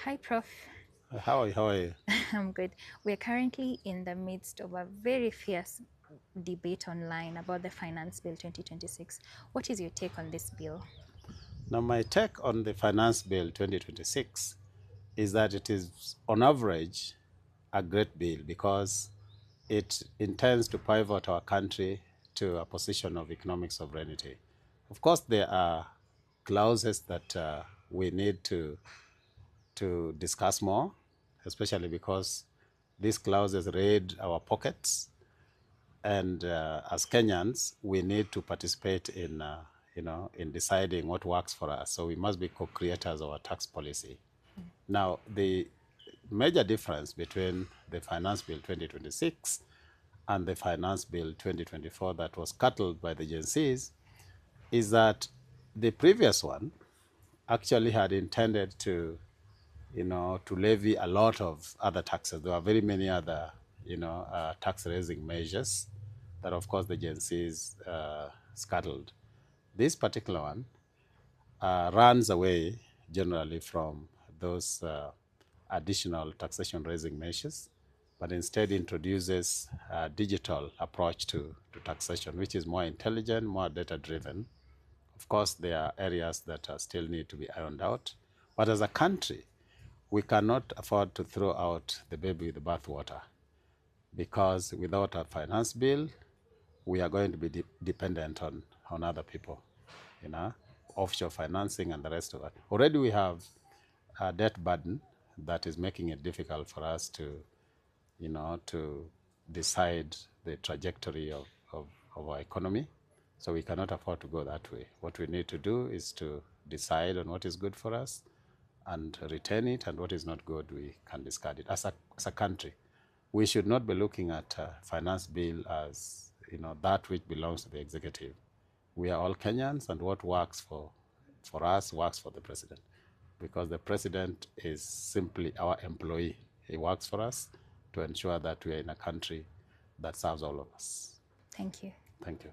Hi, Prof. How are you? How are you? I'm good. We're currently in the midst of a very fierce debate online about the Finance Bill 2026. What is your take on this bill? Now, my take on the Finance Bill 2026 is that it is, on average, a great bill because it intends to pivot our country to a position of economic sovereignty. Of course, there are clauses that we need to discuss more, especially because these clauses raid our pockets. And as Kenyans, we need to participate in, in deciding what works for us. So we must be co-creators of our tax policy. Now, the major difference between the Finance Bill 2026 and the Finance Bill 2024 that was scuttled by the Gen Zs is that the previous one actually had intended to levy a lot of other taxes. There were very many other, tax raising measures that, of course, the Gen Zs scuttled. This particular one runs away generally from those additional taxation raising measures, but instead introduces a digital approach to taxation, which is more intelligent, more data driven. Of course, there are areas that still need to be ironed out, but as a country, we cannot afford to throw out the baby with the bathwater, because without a finance bill, we are going to be dependent on other people, offshore financing and the rest of it. Already we have a debt burden that is making it difficult for us to decide the trajectory of our economy. So we cannot afford to go that way. What we need to do is to decide on what is good for us and retain it, and what is not good, we can discard it. As a country, we should not be looking at a finance bill as that which belongs to the executive. We are all Kenyans, and what works for us works for the president, because the president is simply our employee. He works for us to ensure that we are in a country that serves all of us. Thank you. Thank you.